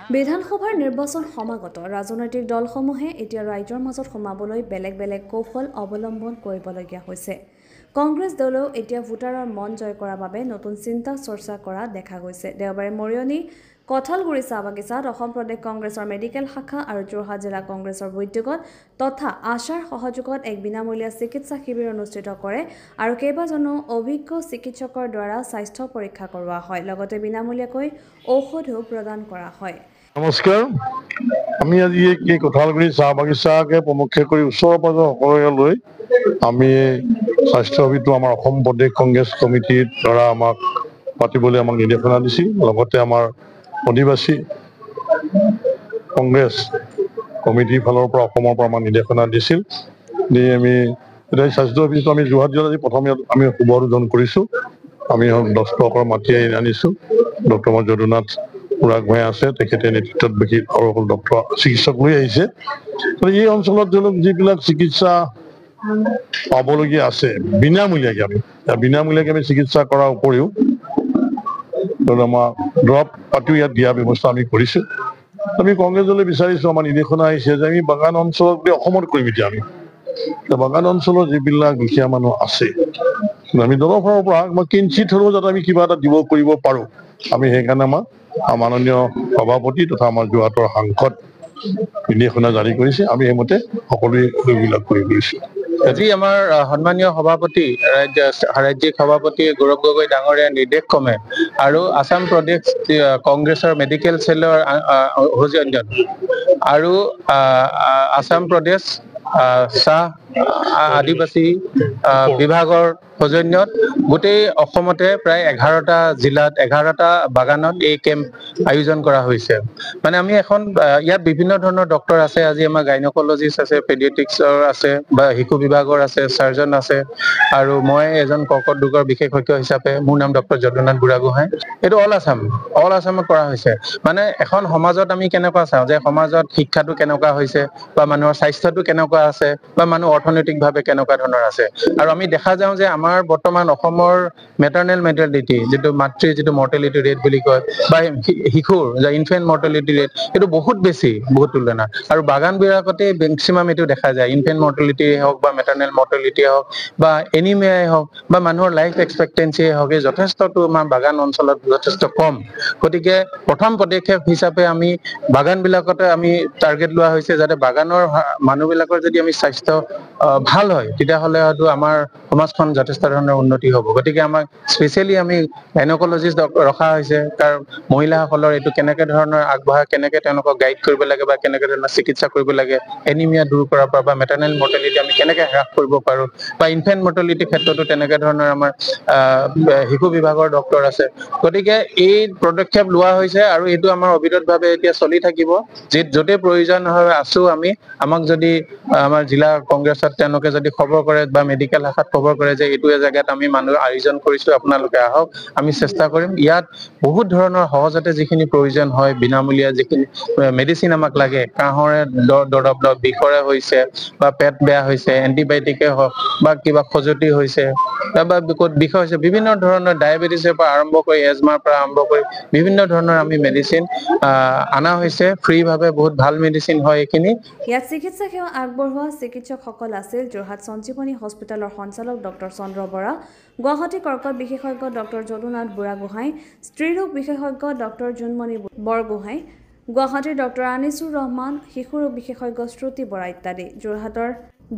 বিধানসভাৰ নিৰ্বাচন সমাগত ৰাজনৈতিক দলসমূহে এতিয়া ৰাইজৰ মাজত সোমাবলৈ বেলেগ বেলেগ কৌশল অৱলম্বন কৰিবলগীয়া হৈছে। কংগ্ৰেছ দলেও এতিয়া ভোটাৰৰ মন জয় কৰাৰ বাবে নতুন চিন্তা চৰ্চা কৰা দেখা গৈছে। দেওবাৰে মৰিয়নি কঠালগুৰি চাহ বাগিচাত অসম প্ৰদেশ কংগ্ৰেছৰ মেডিকেল শাখা আৰু যোৰহাট জিলা কংগ্ৰেছৰ উদ্যোগত তথা আশাৰ সহযোগত এক বিনামূলীয়া চিকিৎসা শিবিৰ অনুষ্ঠিত কৰে আৰু কেইবাজনো অভিজ্ঞ চিকিৎসকৰ দ্বাৰা স্বাস্থ্য পৰীক্ষা কৰোৱা হয়। লগতে বিনামূলীয়াকৈ ঔষধও প্ৰদান কৰা হয়। নমস্কাৰ, আমি আজি এই কঠালগুৰি চাহ বাগিচাকে প্ৰমুখ্য কৰি ওচৰৰ পাজৰ সকলোলৈ আমি স্বাস্থ্য শিবিৰটো আমাৰ অসম প্ৰদেশ কংগ্ৰেছ কমিটিৰ দ্বাৰা আমাক পাতিবলৈ আমাক নিৰ্দেশনা দিছিল। লগতে আমাৰ অধিবাসী কংগ্ৰেছ কমিটিৰ ফালৰ পৰা অসমৰ পৰা আমাক নিৰ্দেশনা দিছিল। আমি এতিয়া স্বাস্থ্য শিবিৰটো আমি যোৰহাট জিলাত প্ৰথমে আমি শুভ উদ্বোধন কৰিছোঁ। আমি ডক্টৰক মাতি আনিছোঁ। ডক্টৰ যদুনাথ বুঢ়াগোহাঁই আছে, তেখেতে নেতৃত্বত বেছি আৰু ডক্টৰ চিকিৎসক লৈ আহিছে। এই অঞ্চলত ধৰি লওক যিবিলাক চিকিৎসা পাবলগীয়া আছে বিনামূলীয়াকৈ আমি চিকিৎসা কৰাৰ উপৰিও আমাৰ দৰৱ পাতিও ইয়াত দিয়াৰ ব্যৱস্থা আমি কৰিছোঁ। আমি কংগ্ৰেছ দলে বিচাৰিছোঁ, আমাৰ নিৰ্দেশনা আহিছে যে আমি বাগান অঞ্চলত অসমত কৰিম। এতিয়া আমি বাগান অঞ্চলৰ যিবিলাক দুখীয়া মানুহ আছে, আমি দলৰ ফালৰ পৰা কিঞ্চিত হ'লেও যাতে আমি কিবা এটা দিব কৰিব পাৰোঁ, আমি সেইকাৰণে আমাৰ মাননীয় সভাপতি তথা আমাৰ যোৰহাটৰ সাংসদ নিৰ্দেশনা জাৰি কৰিছে। আমি সেইমতে সকলোৱে এইবিলাক কৰি গৈছোঁ। আজি আমাৰ সন্মানীয় সভাপতি ৰাজ্যিক সভাপতি গৌৰৱ গগৈ ডাঙৰীয়াৰ নিৰ্দেশ ক্ৰমে আৰু আসাম প্ৰদেশ কংগ্ৰেছৰ মেডিকেল চেলৰ সৌজন্যত আৰু আসাম প্ৰদেশ চাহ আদিবাসী বিভাগৰ সৌজন্যত গোটেই অসমতে প্ৰায় 11টা জিলাত 11টা বাগানত এই কেম্প আয়োজন কৰা হৈছে। মানে আমি এখন ইয়াত বিভিন্ন ধৰণৰ ডক্টৰ আছে। আজি আমাৰ গাইনকলজিষ্ট আছে, পেডিয়াট্ৰিক্সৰ আছে বা শিশু বিভাগৰ আছে, চাৰ্জন আছে আৰু মই এজন কৰ্কট ৰোগৰ বিশেষজ্ঞ হিচাপে মোৰ নাম ডক্টৰ যদুনাথ বুঢ়াগোহাঁই। এইটো অল আসামত কৰা হৈছে। মানে এখন সমাজত আমি কেনেকুৱা চাওঁ যে সমাজত শিক্ষাটো কেনেকুৱা হৈছে বা মানুহৰ স্বাস্থ্যটো কেনেকুৱা আছে বা মানুহ অৰ্থনৈতিকভাৱে কেনেকুৱা ধৰণৰ আছে। আৰু আমি দেখা যাওঁ যে আমাৰ বৰ্তমান অসমৰ মেটাৰ্নেল মৰ্টেলিটি যিটো মৰ্টেলিটি ৰেট বুলি কয় বা শিশুৰ ইনফেণ্ট মৰ্টেলিটি ৰেট, এইটো বহুত বেছি, বহুত তুলনাত। আৰু বাগান বিলাকতে মেক্সিমাম এইটো দেখা যায়। ইনফেণ্ট মৰ্টেলিটিয়ে হওক বা মেটাৰ্নেল মৰ্টেলিটিয়ে হওক বা এনিমিয়াই হওক বা মানুহৰ লাইফ এক্সপেক্টেঞ্চিয়ে হওক, এই যথেষ্টটো আমাৰ বাগান অঞ্চলত যথেষ্ট কম। গতিকে প্ৰথম পদক্ষেপ হিচাপে আমি বাগান বিলাকতে আমি টাৰ্গেট লোৱা হৈছে, যাতে বাগানৰ মানুহবিলাকৰ যদি আমি স্বাস্থ্য ভাল হয় তেতিয়াহ'লে হয়তো আমাৰ সমাজখন যথেষ্ট ধৰণৰ উন্নতি হ'ব। গতিকে আমাক স্পেচিয়েলি আমি গাইনকলজিষ্ট ৰখা হৈছে, কাৰণ মহিলাসকলৰ এইটো কেনেকে ধৰণৰ আগবঢ়া, কেনেকে তেওঁলোকক গাইড কৰিব লাগে বা কেনেকে ধৰণৰ চিকিৎসা কৰিব লাগে, এনিমিয়া দূৰ কৰাৰ পৰা বা মেটাৰ্নেল মৰ্টেলিটি আমি কেনেকে হ্ৰাস কৰিব পাৰোঁ বা ইনফেণ্ট মৰ্টেলিটিৰ ক্ষেত্ৰতো তেনেকে ধৰণৰ আমাৰ শিশু বিভাগৰ ডক্টৰ আছে। গতিকে এই পদক্ষেপ লোৱা হৈছে আৰু এইটো আমাৰ অবিৰতভাৱে এতিয়া চলি থাকিব। য'তে প্ৰয়োজন হয় আছো আমি, আমাক যদি আমাৰ জিলা কংগ্ৰেছত তেওঁলোকে যদি খবৰ কৰে বা মেডিকেল শাখাত খবৰ কৰে যে এইটো জেগাত আমি মানুহ আয়োজন কৰিছোঁ, আপোনালোকে আহক, আমি চেষ্টা কৰিম। ইয়াত বহুত ধৰণৰ সহজতে যিখিনি প্ৰয়োজন হয়, বিনামূলীয়া যিখিনি মেডিচিন আমাক লাগে, কাহৰে দৰৱ, বিষৰে হৈছে বা পেট বেয়া হৈছে, এণ্টিবায়টিকে হওক বা কিবা খজুৱতি হৈছে বা বিষ হৈছে, বিভিন্ন ধৰণৰ ডায়েবেটিছৰ পৰা আৰম্ভ কৰি এজমাৰ পৰা আৰম্ভ কৰি বিভিন্ন ধৰণৰ আমি মেডিচিন অনা হৈছে ফ্ৰীভাৱে। বহুত ভাল মেডিচিন হয় এইখিনি। ইয়াত চিকিৎসা সেৱা আগবঢ়োৱা চিকিৎসকসকল আছিল যোৰহাট সঞ্জীৱনী হস্পিটেলৰ সঞ্চালক ডক্টৰ চন্দ্ৰ বৰা, গুৱাহাটী কৰ্কট বিশেষজ্ঞ ডক্টৰ যদুনাথ বুঢ়াগোহাঁই, স্ত্ৰীৰোগ বিশেষজ্ঞ ডক্টৰ জোনমণি বৰগোহাঁই, গুৱাহাটীৰ ডক্টৰ আনিছুৰ ৰহমান, শিশু ৰোগ বিশেষজ্ঞ শ্ৰুতি বৰা ইত্যাদি। যোৰহাটৰ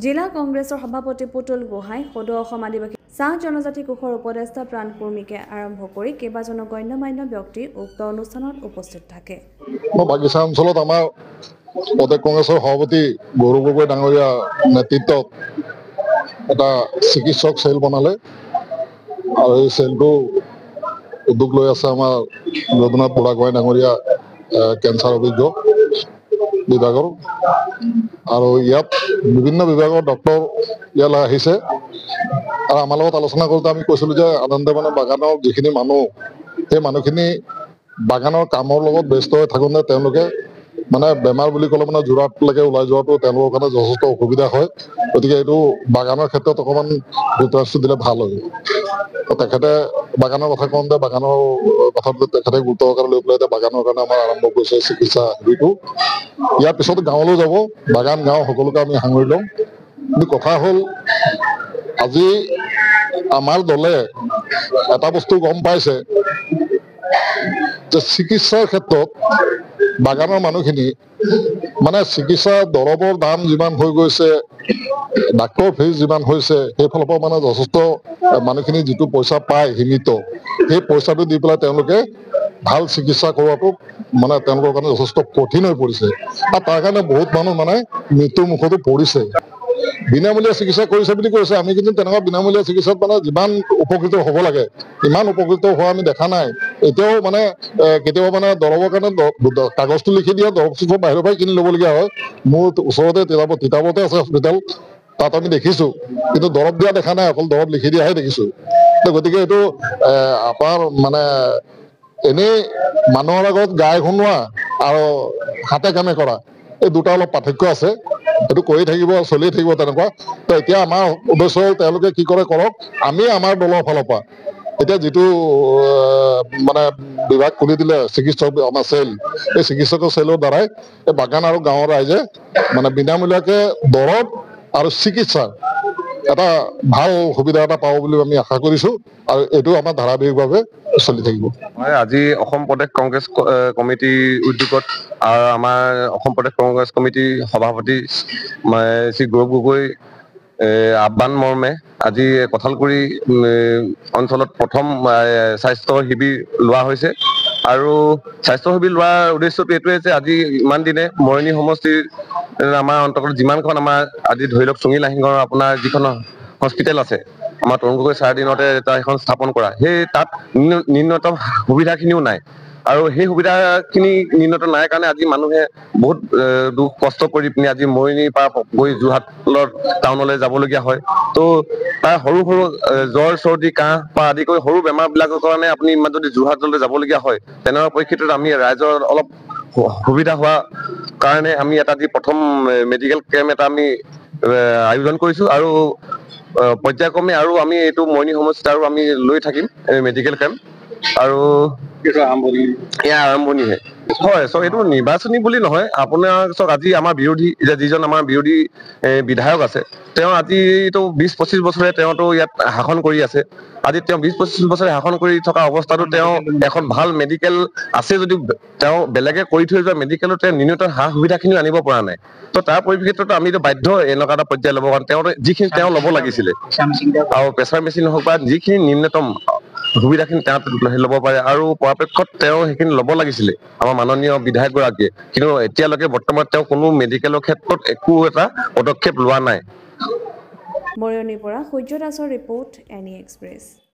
জিলা কংগ্ৰেছৰ সভাপতি পুতুল গোহাঁই, সদৌ অসম আদিবাসী চাহ জনজাতি কোষৰ উপদেষ্টা প্ৰাণ কুৰ্মীকে আৰম্ভ কৰি কেইবাজনো গণ্যমান্য ব্যক্তি উক্ত অনুষ্ঠানত উপস্থিত থাকে। বাগিচা অঞ্চলত আমাৰ প্ৰদেশ কংগ্ৰেছৰ সভাপতি গৌৰৱ গগৈ ডাঙৰীয়া নেতৃত্বত এটা চিকিৎসক চেল বনালে আৰু এই চেলটো উদ্যোগ লৈ আছে আমাৰ যদুনাথ বুঢ়াগোহাঁই ডাঙৰীয়া কেঞ্চাৰ অভিজ্ঞ বিভাগৰ। আৰু ইয়াত বিভিন্ন বিভাগৰ ডক্টৰ ইয়ালৈ আহিছে আৰু আমাৰ লগত আলোচনা কৰোঁতে আমি কৈছিলোঁ যে সাধাৰণতে মানে বাগানৰ যিখিনি মানুহ, সেই মানুহখিনি বাগানৰ কামৰ লগত ব্যস্ত হৈ থাকোঁতে তেওঁলোকে মানে বেমাৰ বুলি ক'লে মানে যোৰহাটলৈকে ওলাই যোৱাটো তেওঁলোকৰ কাৰণে যথেষ্ট অসুবিধা হয়। গতিকে এইটো বাগানৰ ক্ষেত্ৰত অকণমান গুৰুত্ব দিলে ভাল হয়। তেখেতে বাগানৰ কথা কওঁতে বাগানৰ কথাটো তেখেতে গুৰুত্ব সহকাৰে লৈ পেলাই এতিয়া বাগানৰ কাৰণে আমাৰ আৰম্ভ কৰিছে চিকিৎসা হেৰিটো। ইয়াৰ পিছত গাঁৱলৈ যাব, বাগান গাঁও সকলোকে আমি সাঙুৰি লওঁ। কিন্তু কথা হ'ল আজি আমাৰ দলে এটা বস্তু গম পাইছে যে চিকিৎসাৰ ক্ষেত্ৰত বাগানৰ মানুহখিনি মানে চিকিৎসা দৰৱৰ দাম যিমান হৈ গৈছে, ডাক্তৰ ফিজ যিমান হৈছে, সেইফালৰ পৰা মানে যথেষ্ট মানুহখিনি যিটো পইচা পায় সীমিত, সেই পইচাটো দি পেলাই তেওঁলোকে ভাল চিকিৎসা কৰোৱাটো মানে তেওঁলোকৰ কাৰণে যথেষ্ট কঠিন হৈ পৰিছে। আৰু তাৰ কাৰণে বহুত মানুহ মানে মৃত্যুৰ মুখতো পৰিছে। বিনামূলীয়া চিকিৎসা কৰিছে বুলি কৈছে, আমি কিন্তু তেনেকুৱা বিনামূলীয়া চিকিৎসাত মানে যিমান উপকৃত হ'ব লাগে ইমান উপকৃত হোৱা আমি দেখা নাই। এতিয়াও মানে কেতিয়াবা মানে দৰৱৰ কাৰণে কাগজটো লিখি দিয়া দৰৱটো বাহিৰৰ পৰাই কিনি ল'বলগীয়া হয়। মোৰ ওচৰতে তিতাবৰতে আছে হস্পিটেল, তাত আমি দেখিছোঁ, কিন্তু দৰৱ দিয়া দেখা নাই, অকল দৰৱ লিখি দিয়াহে দেখিছোঁ। গতিকে এইটো আপোনাৰ মানে এনেই মানুহৰ আগত গাই শুনোৱা আৰু হাতে কামে কৰা এই দুটা অলপ পাৰ্থক্য আছে। সেইটো কৰি থাকিব, চলি থাকিব তেনেকুৱা। তো এতিয়া আমাৰ উদ্দেশ্য তেওঁলোকে কি কৰে কৰক, আমি আমাৰ দলৰ ফালৰ পৰা এতিয়া যিটো মানে বিভাগ খুলি দিলে চিকিৎসক আমাৰ চেল, এই চিকিৎসকৰ চেলৰ দ্বাৰাই এই বাগান আৰু গাঁৱৰ ৰাইজে মানে বিনামূলীয়াকৈ দৰৱ আৰু চিকিৎসাৰ এটা ভাল সুবিধা এটা পাব বুলি আমি আশা কৰিছোঁ, আৰু এইটো আমাৰ ধাৰাবাহিকভাৱে চলি থাকিব। হয়, আজি অসম প্ৰদেশ কংগ্ৰেছ কমিটিৰ উদ্যোগত আৰু আমাৰ অসম প্ৰদেশ কংগ্ৰেছ কমিটিৰ সভাপতি শ্ৰী গৌৰৱ গগৈ আহ্বান মৰ্মে আজি কঠালগুৰি অঞ্চলত প্ৰথম স্বাস্থ্য শিবিৰ লোৱা হৈছে। আৰু স্বাস্থ্য শিবিৰ লোৱাৰ উদ্দেশ্যটো এইটোৱে যে আজি ইমান দিনে মৰণি সমষ্টিৰ আমাৰ অন্তৰ্গত যিমানখন আমাৰ আজি ধৰি লওক চুঙি লাহিঙৰ আপোনাৰ যিখন হস্পিটেল আছে, আমাৰ তৰুণ গগৈ ছাৰ দিনতে এটা এখন স্থাপন কৰা, সেই তাত ন্যূনতম সুবিধাখিনিও নাই। আৰু সেই সুবিধাখিনি ন্যূনতম নাই কাৰণে আজি মানুহে বহুত দুখ কষ্ট কৰি পিনি আজি মৰিনীৰ পৰা গৈ যোৰহাটৰ টাউনলৈ যাবলগীয়া হয়। তো তাৰ সৰু সৰু জ্বৰ চৰ্দি কাহ পৰা আদি কৰি সৰু বেমাৰবিলাকৰ কাৰণে আপুনি ইমান যদি যোৰহাটলৈ যাবলগীয়া হয়, তেনেকুৱা পৰিস্থিতিত আমি ৰাইজৰ অলপ সুবিধা হোৱা কাৰণে আমি এটা যি প্ৰথম মেডিকেল কেম্প এটা আমি আয়োজন কৰিছোঁ। আৰু পৰ্যায়ক্ৰমে আৰু আমি এইটো মৰণি সমষ্টিত আৰু আমি লৈ থাকিম মেডিকেল কেম্প। আৰু এয়া আৰম্ভণিহে হয়। চ' এইটো নিৰ্বাচনী বুলি নহয়, আপোনাৰ চাওক আজি আমাৰ বিৰোধী যিজন আমাৰ বিৰোধী বিধায়ক আছে, তেওঁ আজিতো 20-25 বছৰে তেওঁতো ইয়াত শাসন কৰি আছে। আজি তেওঁ 20-25 বছৰে শাসন কৰি থকা অৱস্থাতো তেওঁ এখন ভাল মেডিকেল আছে যদিও তেওঁ বেলেগে কৰি থৈ যোৱা মেডিকেলত তেওঁ ন্যূনতম সা সুবিধাখিনিও আনিব পৰা নাই। তো তাৰ পৰিপ্ৰেক্ষিতত আমিতো বাধ্য এনেকুৱা এটা পৰ্যায় ল'ব, কাৰণ তেওঁ যিখিনি তেওঁ ল'ব লাগিছিলে আৰু প্ৰেছাৰ মেচিন হওক বা যিখিনি নিম্নতম সুবিধাখিনি তেওঁ ল'ব পাৰে, আৰু পৰাপক্ষত তেওঁ সেইখিনি ল'ব লাগিছিলে আমাৰ মাননীয় বিধায়কগৰাকীয়ে। কিন্তু এতিয়ালৈকে বৰ্তমান তেওঁ কোনো মেডিকেলৰ ক্ষেত্ৰত একো এটা পদক্ষেপ লোৱা নাই। মৰিয়নিৰ পৰা সূৰ্য দাসৰ ৰিপৰ্ট, এনি এক্সপ্ৰেছ।